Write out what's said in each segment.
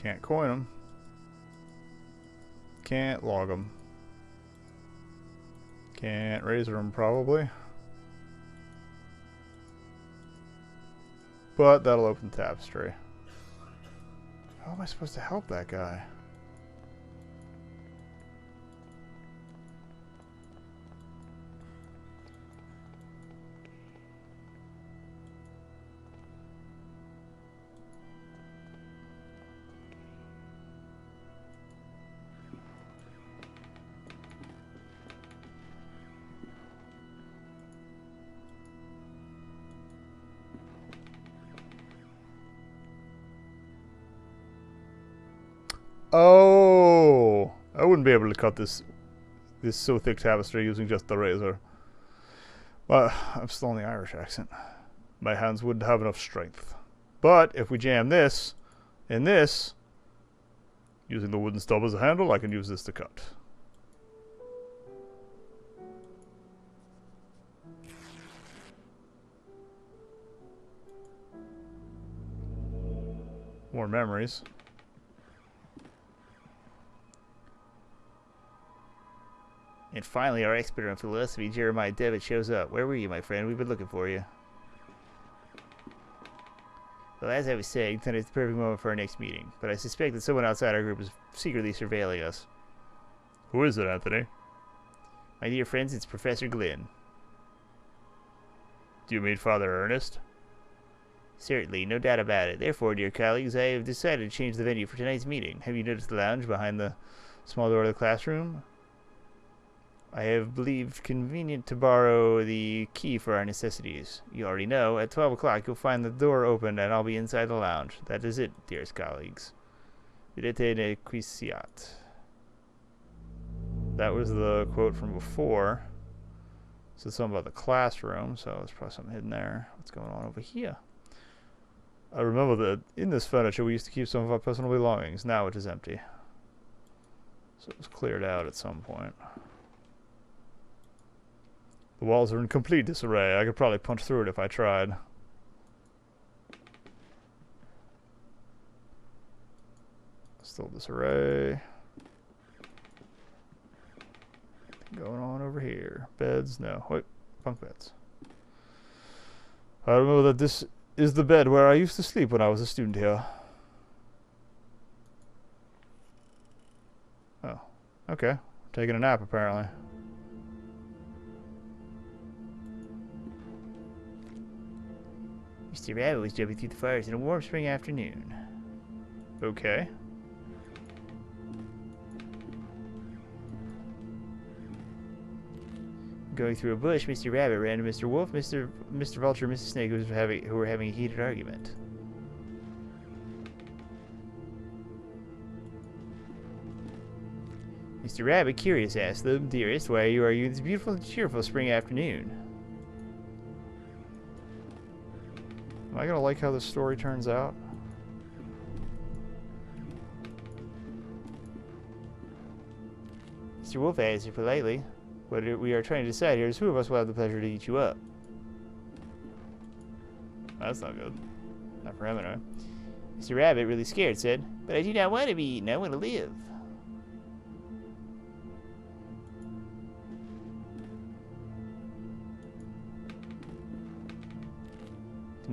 Can't coin them. Can't log them. Can't razor them, probably. But that'll open the tapestry. How am I supposed to help that guy? Oh, I wouldn't be able to cut this so thick tapestry using just the razor. Well, I'm still in the Irish accent. My hands wouldn't have enough strength. But if we jam this in this, using the wooden stub as a handle, I can use this to cut. More memories. And finally, our expert on philosophy, Jeremiah Devitt, shows up. Where were you, my friend? We've been looking for you. Well, as I was saying, tonight's the perfect moment for our next meeting. But I suspect that someone outside our group is secretly surveilling us. Who is it, Anthony? My dear friends, it's Professor Glynn. Do you mean Father Ernest? Certainly, no doubt about it. Therefore, dear colleagues, I have decided to change the venue for tonight's meeting. Have you noticed the lounge behind the small door of the classroom? I have believed convenient to borrow the key for our necessities. You already know, at 12 o'clock you'll find the door open and I'll be inside the lounge. That is it, dearest colleagues. Videte nequisiat. That was the quote from before. So something about the classroom, so there's probably something hidden there. What's going on over here? I remember that in this furniture we used to keep some of our personal belongings. Now it is empty. So it was cleared out at some point. The walls are in complete disarray. I could probably punch through it if I tried. Still disarray. Going on over here. Beds? No. Wait. Bunk beds. I remember that this is the bed where I used to sleep when I was a student here. Oh. Okay. Taking a nap, apparently. Mr. Rabbit was jumping through the fires in a warm spring afternoon. Okay. Going through a bush, Mr. Rabbit ran to Mr. Wolf, Mr. Vulture, and Mrs. Snake, who were having a heated argument. Mr. Rabbit, curious, asked them, "Dearest, why are you arguing this beautiful and cheerful spring afternoon?" Am I gonna like how this story turns out? Mr. Wolf answered politely, "What we are trying to decide here is who of us will have the pleasure to eat you up." That's not good. Not for him, anyway. Mr. Rabbit, really scared, said, "But I do not want to be eaten. I want to live."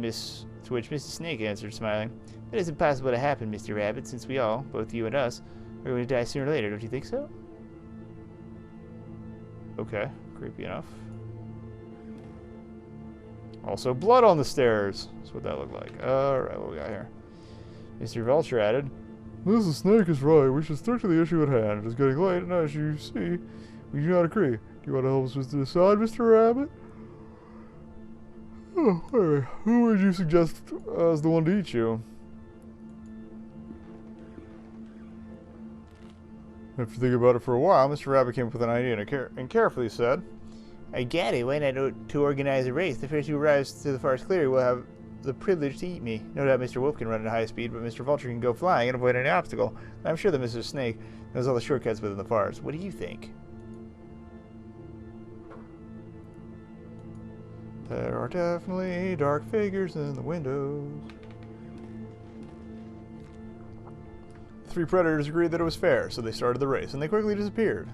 To which Mrs. Snake answered, smiling, "That is impossible to happen, Mr. Rabbit, since we all, both you and us, are going to die sooner or later. Don't you think so?" Okay, creepy enough. Also, blood on the stairs. That's what that looked like. Alright, what we got here? Mr. Vulture added, "Mrs. Snake is right. We should stick to the issue at hand. It is getting late, and as you see, we do not agree. Do you want to help us with this decide, Mr. Rabbit?" Oh, anyway, who would you suggest as the one to eat you? After thinking about it for a while, Mr. Rabbit came up with an idea and carefully said, "I get it. Why not to organize a race? The first who arrives to the forest clearing will have the privilege to eat me. No doubt Mr. Wolf can run at high speed, but Mr. Vulture can go flying and avoid any obstacle. I'm sure that Mr. Snake knows all the shortcuts within the forest. What do you think?" "There are definitely dark figures in the windows." The three predators agreed that it was fair, so they started the race, and they quickly disappeared.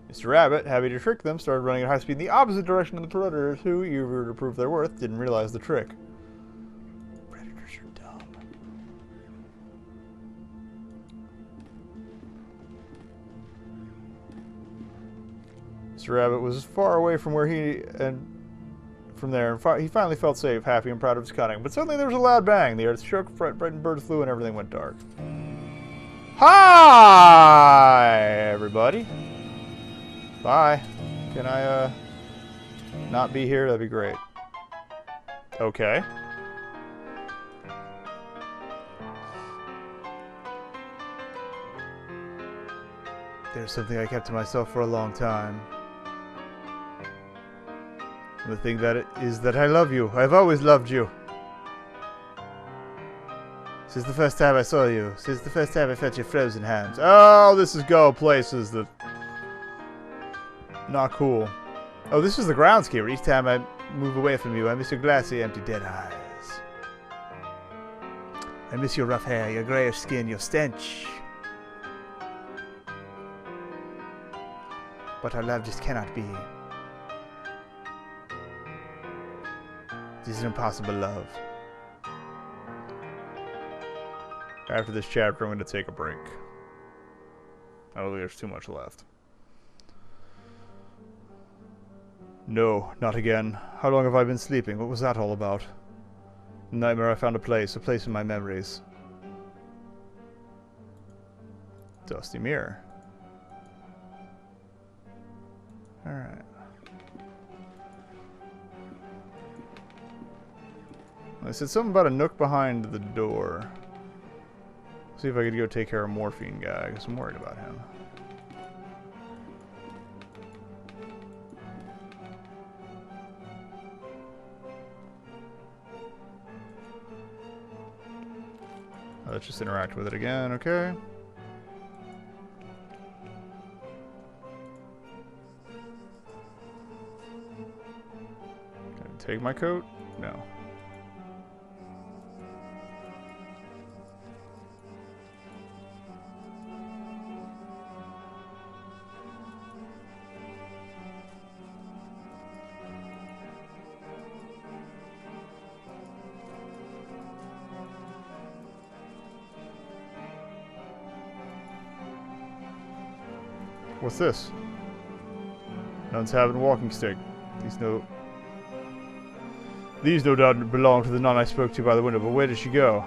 Mr. Rabbit, happy to trick them, started running at high speed in the opposite direction of the predators, who, eager to prove their worth, didn't realize the trick. Predators are dumb. Mr. Rabbit was far away from where he finally felt safe, happy, and proud of his cunning. But suddenly there was a loud bang. The earth shook, frightened birds flew, and everything went dark. Hi, everybody. Bye. Can I, not be here? That'd be great. Okay. There's something I kept to myself for a long time. The thing is that I love you. I've always loved you. Since the first time I saw you. Since the first time I felt your frozen hands. Oh, this is go places that... Not cool. Oh, this is the groundskeeper. Each time I move away from you, I miss your glassy, empty, dead eyes. I miss your rough hair, your grayish skin, your stench. But our love just cannot be. This is an impossible love. After this chapter, I'm going to take a break. I don't think there's too much left. No, not again. How long have I been sleeping? What was that all about? In the nightmare I found a place in my memories. Dusty mirror. Alright. I said something about a nook behind the door. See if I could go take care of morphine guy, because I'm worried about him. Let's just interact with it again, okay? Can I take my coat? No. What's this? Nuns having walking stick. These no doubt belong to the nun I spoke to by the window, but where did she go?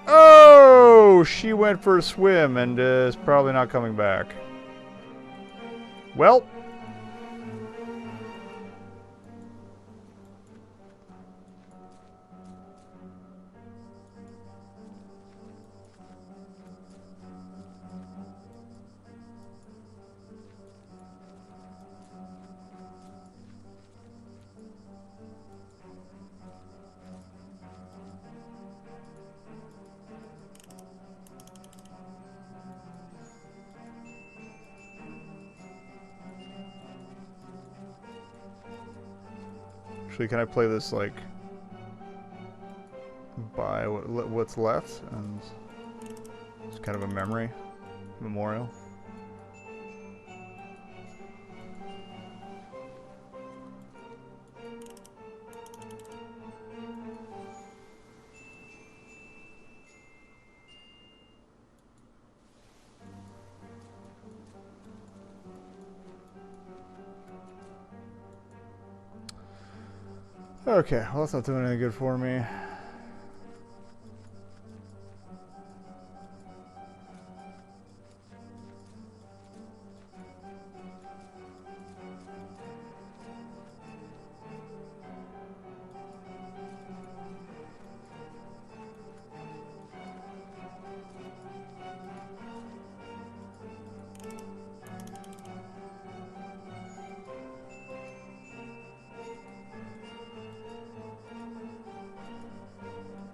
Oh! She went for a swim and is probably not coming back. Well. Actually, can I play this, like, by what's left? And it's kind of a memory, memorial. Okay, well, that's not doing anything good for me.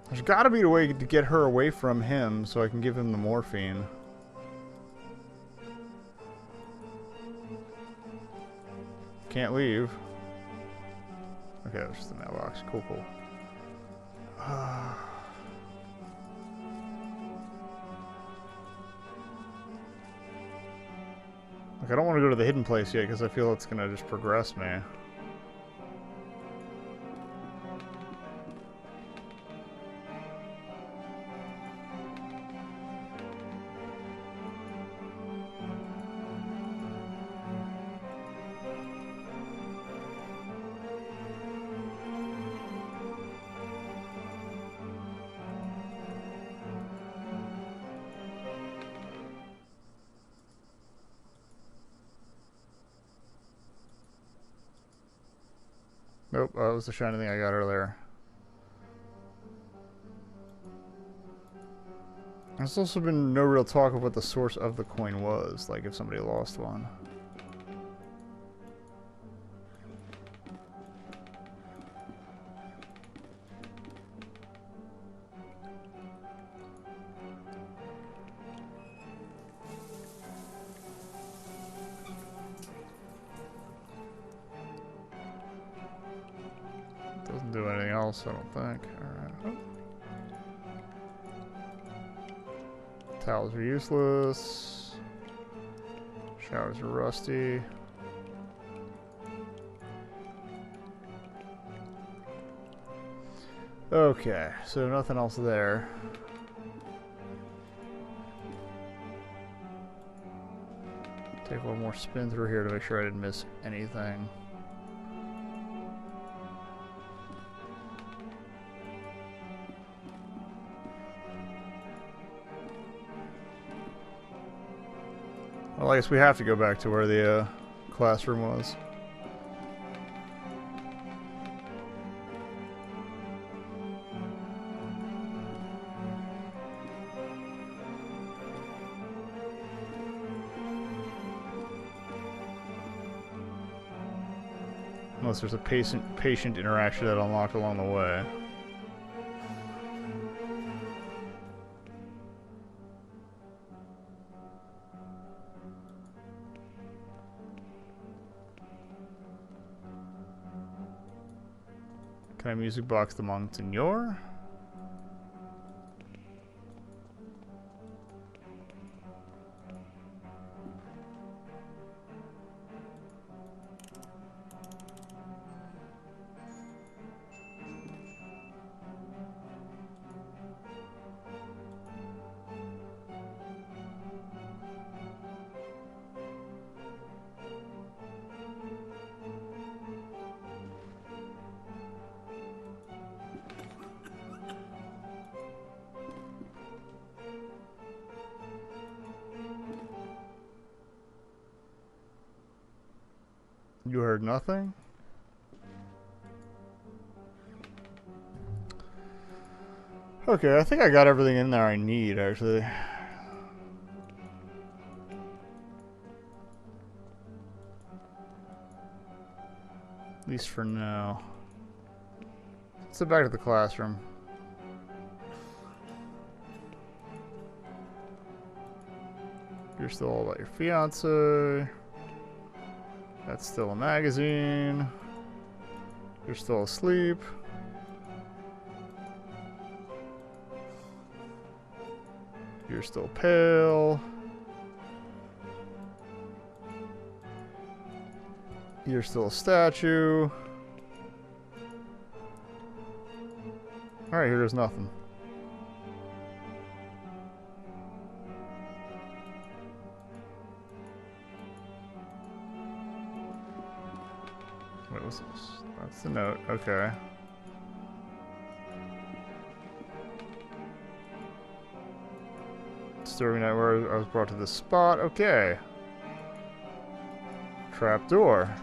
There's gotta be a way to get her away from him so I can give him the morphine. Can't leave. Okay, that was just the mailbox. Cool, cool. Like, I don't want to go to the hidden place yet because I feel it's gonna just progress me. Nope, that was the shiny thing I got earlier. There's also been no real talk of what the source of the coin was, like if somebody lost one. Doesn't do anything else, I don't think. Alright. Oh. Towels are useless. Showers are rusty. Okay, so nothing else there. Take one more spin through here to make sure I didn't miss anything. Well, I guess we have to go back to where the classroom was. Unless there's a patient interaction that unlocked along the way. Can I music box the Monsignor? You heard nothing? Okay, I think I got everything in there I need, actually. At least for now. Let's get back to the classroom. You're still all about your fiance. That's still a magazine. You're still asleep. You're still pale. You're still a statue. Alright, here's nothing. What was this? That's the note. Okay. Disturbing night where I was brought to this spot. Okay. Trapdoor.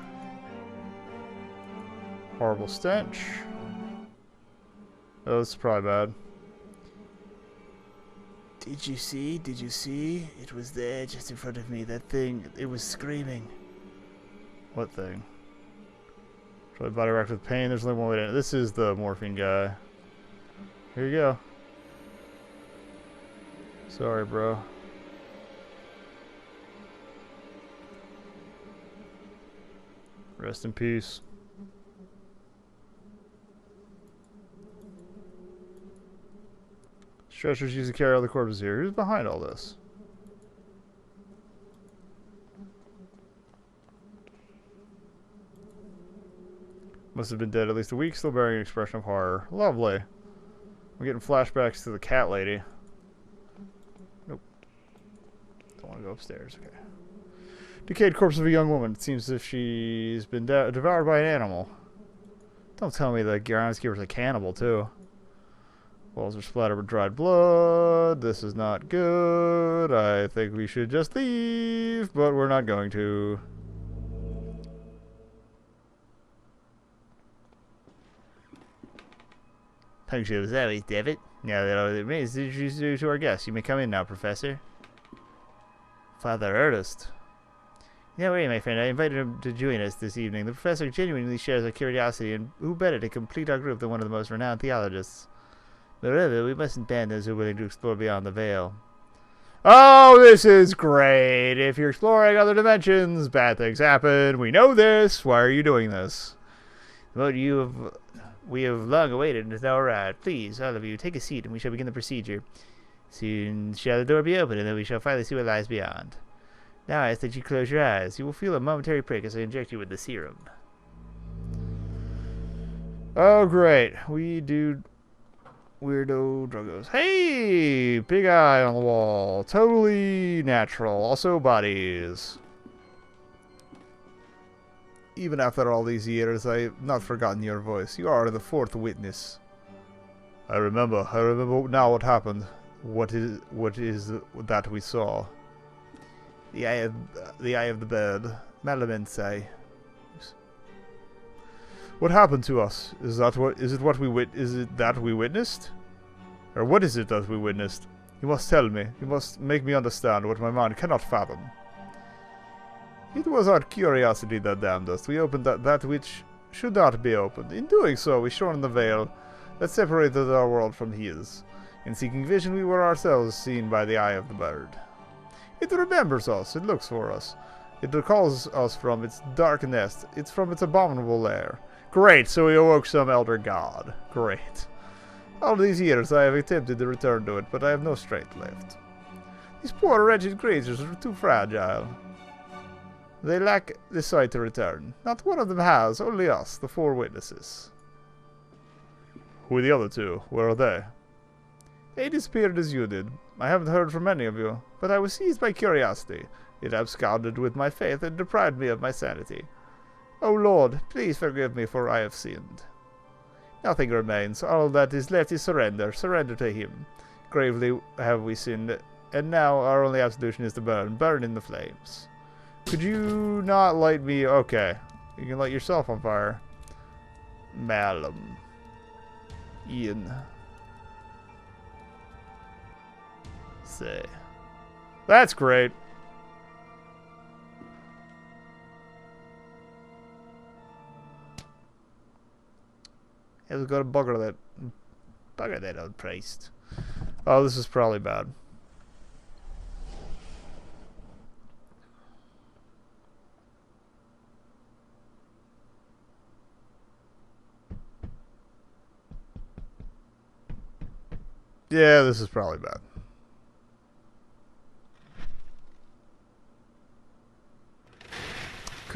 Horrible stench. Oh, this is probably bad. Did you see? Did you see? It was there just in front of me. That thing, it was screaming. What thing? Probably body racked with pain. There's only one way to. This is the morphine guy. Here you go. Sorry, bro. Rest in peace. Stretchers used to carry all the corpses here. Who's behind all this? Must have been dead at least a week, still bearing an expression of horror. Lovely. I'm getting flashbacks to the cat lady. Nope. Don't want to go upstairs. Okay. Decayed corpse of a young woman. It seems as if she's been devoured by an animal. Don't tell me the groundskeeper's a cannibal, too. Walls are splattered with dried blood. This is not good. I think we should just leave, but we're not going to. Punctual as always, David. Now that all that remains is to introduce you to our guests. You may come in now, Professor. Father Ernest. Don't worry, my friend. I invited him to join us this evening. The professor genuinely shares our curiosity, and who better to complete our group than one of the most renowned theologists? Moreover, we mustn't ban those who are willing to explore beyond the veil. Oh, this is great. If you're exploring other dimensions, bad things happen. We know this. Why are you doing this? Well, we have long awaited and has now arrived. Please, all of you, take a seat and we shall begin the procedure. Soon shall the door be open, and then we shall finally see what lies beyond. Now I ask that you close your eyes. You will feel a momentary prick as I inject you with the serum. Oh, great. We do weirdo druggos. Hey! Big eye on the wall. Totally natural. Also bodies. Even after all these years, I have not forgotten your voice. You are the fourth witness. I remember now what happened. What is that we saw? The eye of the bird. Malamente. What happened to us? Is it that we witnessed? Or what is it that we witnessed? You must tell me. You must make me understand what my mind cannot fathom. It was our curiosity that damned us. We opened that which should not be opened. In doing so, we shortened the veil that separated our world from his. In seeking vision, we were ourselves seen by the eye of the bird. It remembers us. It looks for us. It recalls us from its dark nest. It's from its abominable lair. Great, so we awoke some elder god. Great. All these years I have attempted to return to it, but I have no strength left. These poor wretched creatures are too fragile. They lack the sight to return. Not one of them has, only us, the four witnesses. Who are the other two? Where are they? They disappeared as you did. I haven't heard from any of you, but I was seized by curiosity. It absconded with my faith and deprived me of my sanity. O Lord, please forgive me, for I have sinned. Nothing remains. All that is left is surrender. Surrender to him. Gravely have we sinned, and now our only absolution is to burn. Burn in the flames. Could you not light me? Okay. You can light yourself on fire. Malum. Ian. Say. That's great. Let's go to bugger that old priest. Oh, this is probably bad. Yeah, this is probably bad.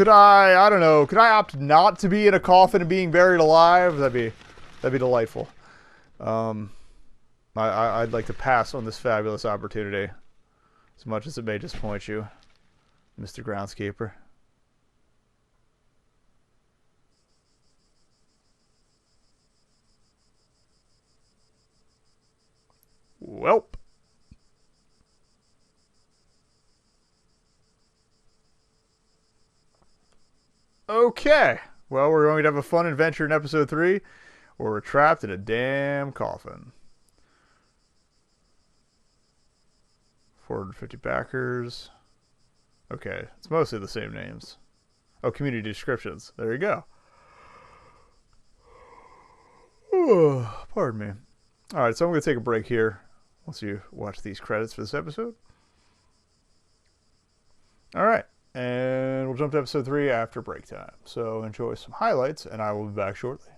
I don't know, could I opt not to be in a coffin and being buried alive? That'd be delightful. I'd like to pass on this fabulous opportunity, as much as it may disappoint you, Mr. Groundskeeper. Welp. Okay. Well, we're going to have a fun adventure in episode 3, where we're trapped in a damn coffin. 450 backers. Okay, it's mostly the same names. Oh, community descriptions. There you go. Oh, pardon me. Alright, so I'm going to take a break here once you watch these credits for this episode. Alright, and we'll jump to episode 3 after break time. So enjoy some highlights, and I will be back shortly.